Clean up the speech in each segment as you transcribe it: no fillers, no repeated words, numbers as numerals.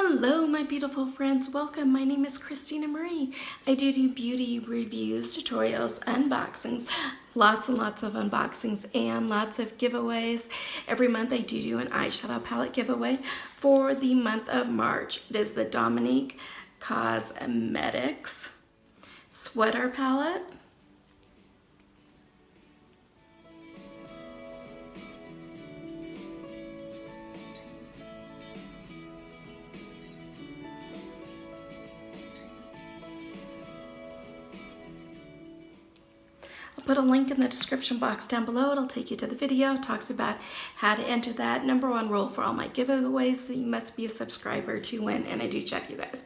Hello my beautiful friends, welcome. My name is Christina Marie. I do beauty reviews, tutorials, unboxings, lots and lots of unboxings and lots of giveaways. Every month I do an eyeshadow palette giveaway. For the month of March, it is the Dominique Cosmetics sweater palette. Put a link in the description box down below. It'll take you to the video. It talks about how to enter that. Number one rule for all my giveaways, that you must be a subscriber to win, and I do check you guys.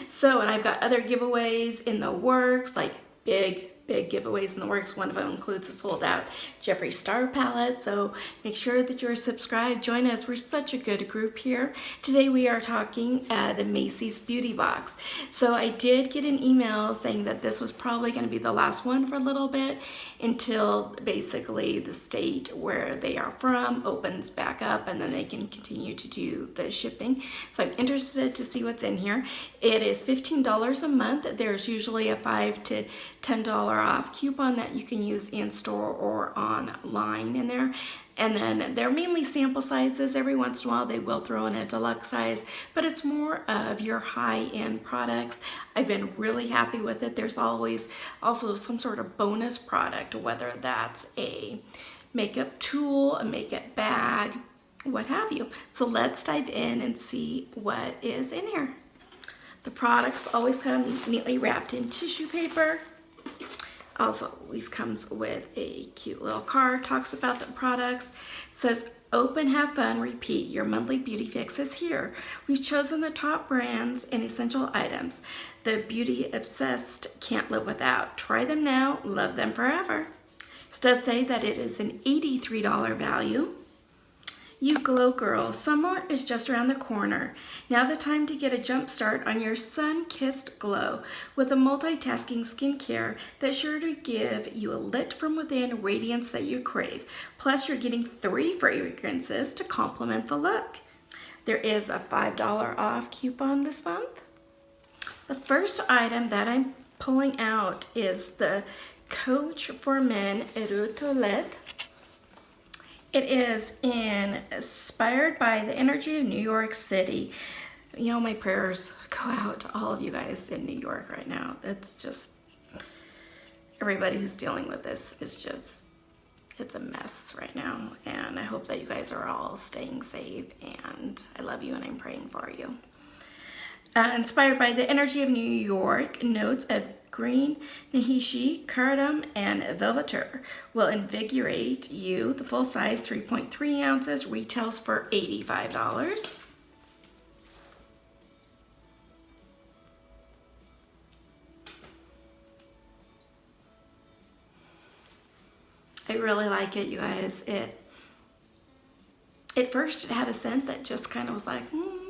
So, and I've got other giveaways in the works, like big giveaways in the works. One of them includes a sold out Jeffree Star palette, so make sure that you're subscribed. Join us. We're such a good group here. Today we are talking the Macy's Beauty Box. So I did get an email saying that this was probably going to be the last one for a little bit until basically the state where they are from opens back up, and then they can continue to do the shipping. So I'm interested to see what's in here. It is $15 a month. There's usually a $5 to $10 off coupon that you can use in store or online in there. And then they're mainly sample sizes. Every once in a while they will throw in a deluxe size, but it's more of your high-end products. I've been really happy with it. There's always also some sort of bonus product, whether that's a makeup tool, a makeup bag, what have you. So let's dive in and see what is in here. The products always come neatly wrapped in tissue paper. Also always comes with a cute little card, talks about the products. It says, open, have fun, repeat. Your monthly beauty fix is here. We've chosen the top brands and essential items the beauty obsessed can't live without. Try them now, love them forever. This does say that it is an $83 value. You glow girl, summer is just around the corner. Now the time to get a jump start on your sun-kissed glow with a multitasking skincare that's sure to give you a lit from within radiance that you crave. Plus you're getting 3 fragrances to complement the look. There is a $5 off coupon this month. The first item that I'm pulling out is the Coach for Men Toilette. It is inspired by the energy of New York City. You know, my prayers go out to all of you guys in New York right now. It's just, everybody who's dealing with this is just, it's a mess right now. And I hope that you guys are all staying safe, and I love you and I'm praying for you. Inspired by the energy of New York, notes of green, nahishi, cardamom, and velveteur will invigorate you. The full size 3.3 ounces retails for $85. I really like it, you guys. At first it had a scent that just kind of was like,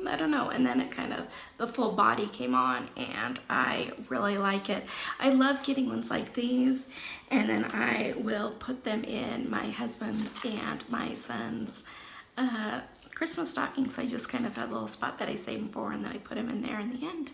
I don't know, and then it kind of, the full body came on, and I really like it. I love getting ones like these, and then I will put them in my husband's and my son's Christmas stockings. I just kind of have a little spot that I save them for, and then I put them in there in the end.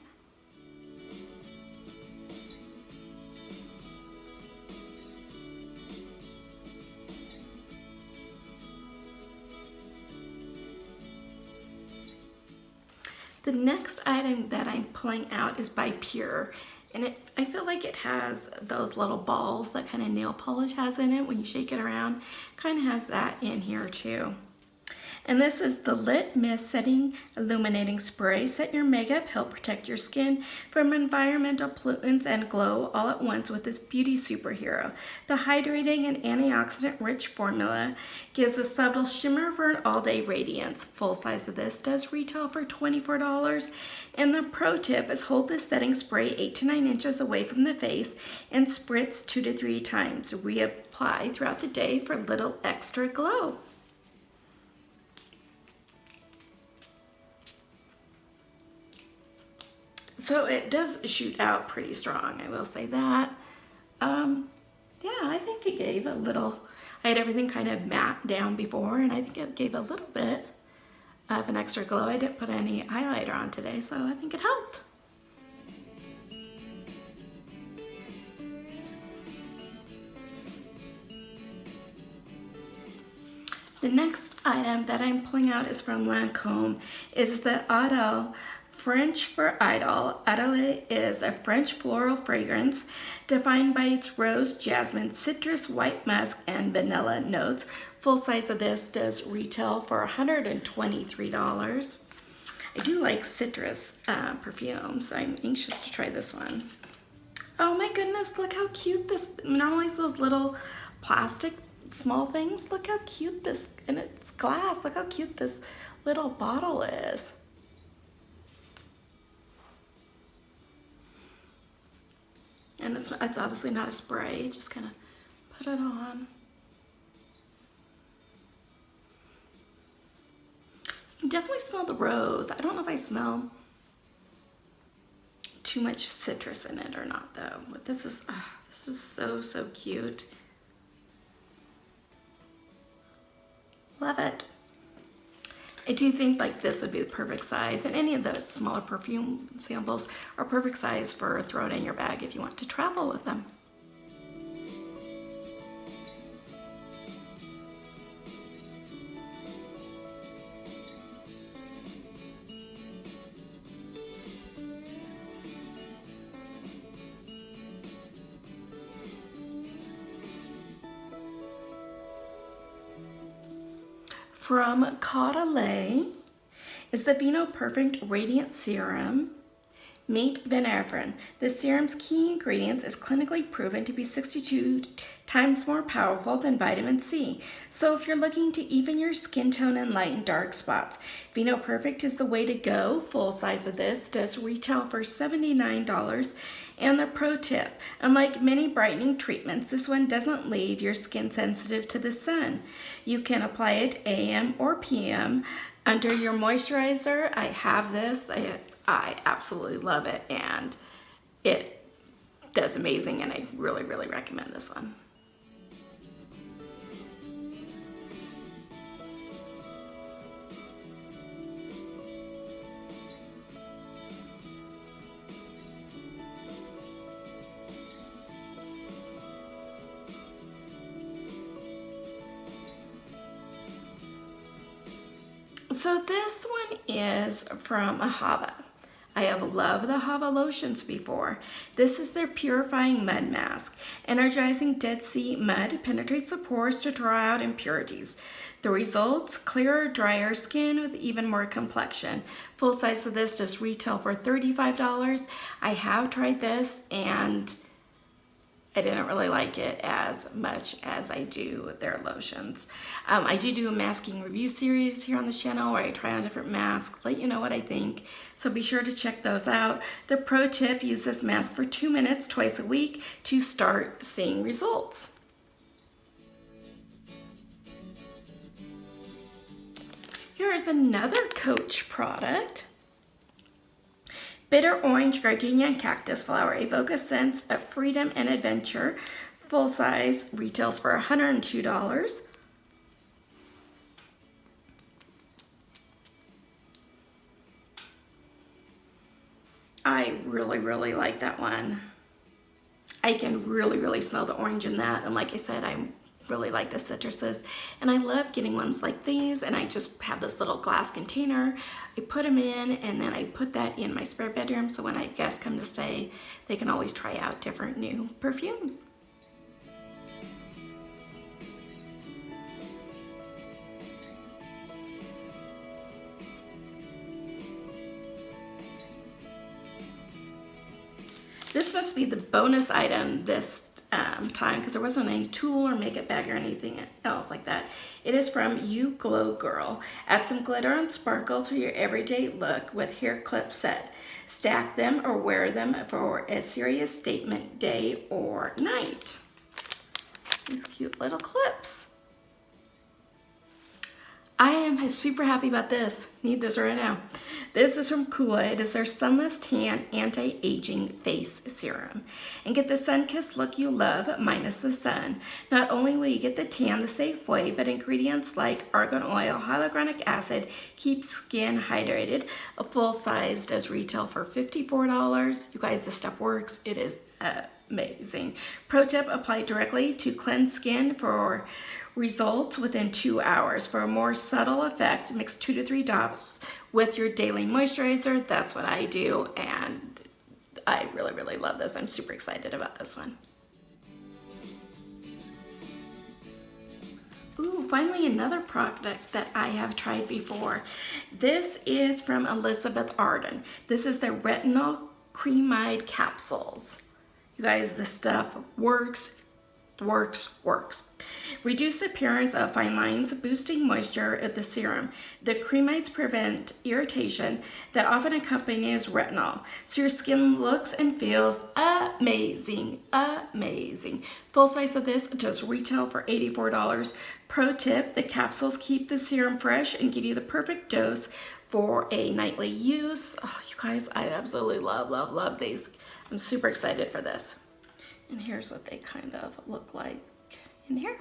The next item that I'm pulling out is by Pure, and I feel like it has those little balls that kind of nail polish has in it when you shake it around. Kind of has that in here too. And this is the Lit Mist Setting Illuminating Spray. Set your makeup, help protect your skin from environmental pollutants and glow all at once with this beauty superhero. The hydrating and antioxidant-rich formula gives a subtle shimmer for an all-day radiance. Full size of this does retail for $24. And the pro tip is hold this setting spray 8 to 9 inches away from the face and spritz 2 to 3 times. Reapply throughout the day for a little extra glow. So it does shoot out pretty strong, I will say that. Yeah, I think it gave a little, I had everything kind of matte down before, and I think it gave a little bit of an extra glow. I didn't put any highlighter on today, so I think it helped. The next item that I'm pulling out is from Lancome. Is the Idôle French for Idôle. Idôle is a French floral fragrance defined by its rose, jasmine, citrus, white musk, and vanilla notes. Full size of this does retail for $123. I do like citrus perfume, so I'm anxious to try this one. Oh my goodness, look how cute this, normally it's those little plastic small things. Look how cute this, and it's glass. Look how cute this little bottle is. And it's obviously not a spray, just kind of put it on. You can definitely smell the rose. I don't know if I smell too much citrus in it or not though, but this is so cute. Love it. I do think like this would be the perfect size, and any of the smaller perfume samples are perfect size for throwing in your bag if you want to travel with them. From Caudalie is the Vinoperfect Radiant Serum. Meet Vinoperfect. The serum's key ingredients is clinically proven to be 62 times more powerful than vitamin C. So if you're looking to even your skin tone and lighten dark spots, Vinoperfect is the way to go. Full size of this does retail for $79. And the pro tip, unlike many brightening treatments, this one doesn't leave your skin sensitive to the sun. You can apply it AM or PM under your moisturizer. I have this. I absolutely love it, and it does amazing, and I really recommend this one. So this one is from Ahava. I have loved the Ahava lotions before. This is their Purifying Mud Mask. Energizing Dead Sea mud penetrates the pores to draw out impurities. The results, clearer, drier skin with even more complexion. Full size of this does retail for $35. I have tried this and I didn't really like it as much as I do their lotions. I do a masking review series here on this channel where I try on different masks, let you know what I think. So be sure to check those out. The pro tip, use this mask for 2 minutes twice a week to start seeing results. Here is another Coach product. Bitter Orange Gardenia and Cactus Flower evoke a sense of freedom and adventure. Full size retails for $102. I really like that one. I can really smell the orange in that, and like I said, I really like the citruses, and I love getting ones like these, and I just have this little glass container. I put them in, and then I put that in my spare bedroom, so when guests come to stay, they can always try out different new perfumes. This must be the bonus item this time, because there wasn't any tool or makeup bag or anything else like that. It is from You Glow Girl. Add some glitter and sparkle to your everyday look with hair clip set. Stack them or wear them for a serious statement day or night. These cute little clips. I am super happy about this. Need this right now. This is from Coola. It is their Sunless Tan Anti-Aging Face Serum. And get the sun-kissed look you love, minus the sun. Not only will you get the tan the safe way, but ingredients like argan oil, hyaluronic acid keep skin hydrated. A full size does retail for $54. You guys, this stuff works. It is amazing. Pro tip, apply directly to cleansed skin for results within 2 hours. For a more subtle effect, mix 2 to 3 drops with your daily moisturizer. That's what I do, and I really, really love this. I'm super excited about this one. Ooh, finally another product that I have tried before. This is from Elizabeth Arden. This is their Retinol Ceramide Capsules. You guys, this stuff works. Reduce the appearance of fine lines, boosting moisture at the serum. The ceramides prevent irritation that often accompanies retinol, so your skin looks and feels amazing. Full size of this does retail for $84. Pro tip, the capsules keep the serum fresh and give you the perfect dose for a nightly use. Oh, you guys, I absolutely love these. I'm super excited for this. And here's what they kind of look like in here.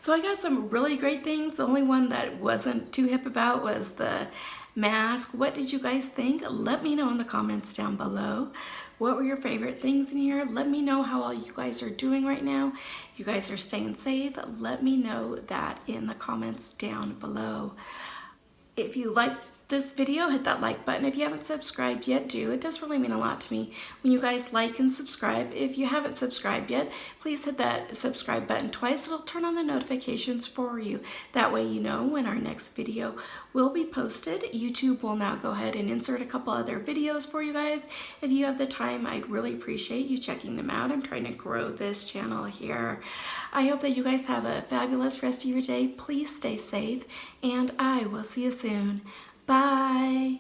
So I got some really great things. The only one that wasn't too hip about was the mask. What did you guys think? Let me know in the comments down below. What were your favorite things in here? Let me know how all you guys are doing right now. You guys are staying safe. Let me know that in the comments down below. If you like this video, hit that like button. If you haven't subscribed yet, do. It does really mean a lot to me when you guys like and subscribe. If you haven't subscribed yet, please hit that subscribe button twice. It'll turn on the notifications for you. That way you know when our next video will be posted. YouTube will now go ahead and insert a couple other videos for you guys. If you have the time, I'd really appreciate you checking them out. I'm trying to grow this channel here. I hope that you guys have a fabulous rest of your day. Please stay safe, and I will see you soon. Bye.